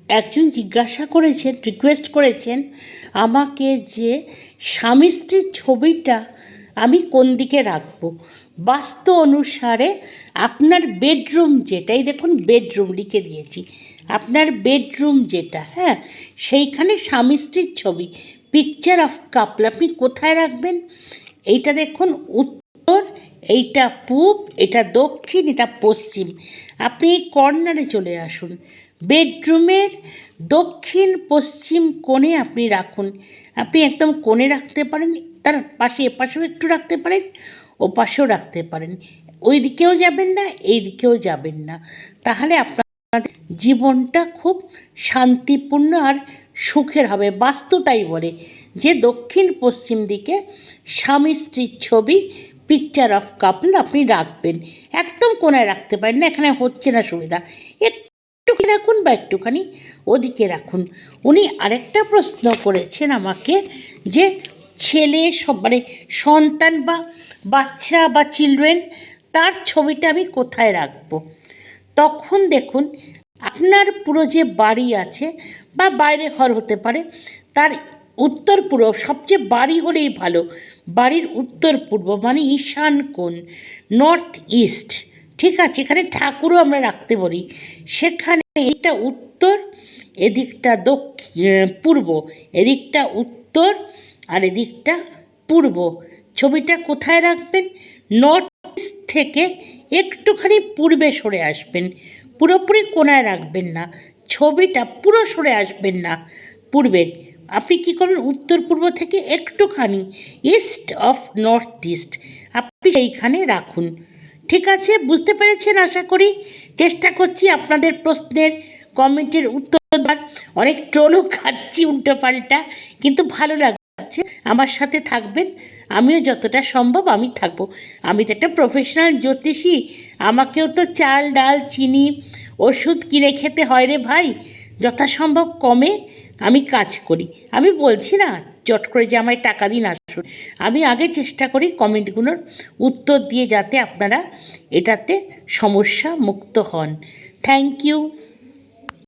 একজন জিজ্ঞাসা করেছেন, রিকোয়েস্ট করেছেন আমাকে যে স্বামী স্ত্রীর ছবিটা আমি কোন দিকে রাখবো। বাস্তু অনুসারে আপনার বেডরুম যেটা, এই দেখুন বেডরুম লিখে দিয়েছি, আপনার বেডরুম যেটা, হ্যাঁ, সেইখানে স্বামী স্ত্রীর ছবি, পিকচার অফ কাপল আপনি কোথায় রাখবেন? এইটা দেখুন উত্তর, এইটা পূব, এটা দক্ষিণ, এটা পশ্চিম। আপনি এই কর্নারে চলে আসুন, বেডরুমের দক্ষিণ পশ্চিম কোণে আপনি রাখুন। আপনি একদম কোণে রাখতে পারেন, তার পাশে এপাশেও একটু রাখতে পারেন, ও পাশেও রাখতে পারেন। ওই দিকেও যাবেন না, এই দিকেও যাবেন না, তাহলে আপনার জীবনটা খুব শান্তিপূর্ণ আর সুখের হবে। বাস্তু তাই বলে যে দক্ষিণ পশ্চিম দিকে স্বামী স্ত্রীর ছবি, পিকচার অফ কাপল আপনি রাখবেন। একদম কোণায় রাখতে পারেন না, এখানে হচ্ছে না সুবিধা, একটু রাখুন বা একটুখানি ওদিকে রাখুন। উনি আরেকটা প্রশ্ন করেছেন আমাকে যে ছেলে সব মানে সন্তান বা বাচ্চা বা চিলড্রেন, তার ছবিটা আমি কোথায় রাখবো? তখন দেখুন আপনার পুরো যে বাড়ি আছে বা বাইরে ঘর হতে পারে, তার উত্তর পূর্ব, সবচেয়ে বাড়ি হলেই ভালো, বাড়ির উত্তর পূর্ব মানে ঈশান কোণ, নর্থ ইস্ট, ঠিক আছে, এখানে ঠাকুরও আমরা রাখতে বলি, সেখানে এইটা উত্তর, এদিকটা পূর্ব, এদিকটা উত্তর আর এদিকটা পূর্ব। ছবিটা কোথায় রাখবেন? নর্থ ইস্ট থেকে একটুখানি পূর্বে সরে আসবেন, পুরোপুরি কোণায় রাখবেন না, ছবিটা পুরো সরে আসবেন না পূর্বের। আপনি কী করবেন, উত্তর পূর্ব থেকে একটুখানি ইস্ট অফ নর্থ ইস্ট আপনি সেইখানে রাখুন। ঠিক আছে, বুঝতে পেরেছেন আশা করি। চেষ্টা করছি আপনাদের প্রশ্নের কমেন্টের উত্তর দেওয়ার, অনেক ট্রোলও খাচ্ছি উল্টো পাল্টা, কিন্তু ভালো লাগছে। আমার সাথে থাকবেন, আমিও যতটা সম্ভব আমি থাকবো। আমি তো একটা প্রফেশনাল জ্যোতিষী, আমাকেও তো চাল ডাল চিনি ওষুধ কিনে খেতে হয় রে ভাই। যথাসম্ভব কমে আমি কাজ করি। আমি বলছি না চট করে যে আমায় টাকা দিন আসুন, আমি আগে চেষ্টা করি কমেন্টগুলোর উত্তর দিয়ে যাতে আপনারা এটাতে সমস্যা মুক্ত হন। Thank you.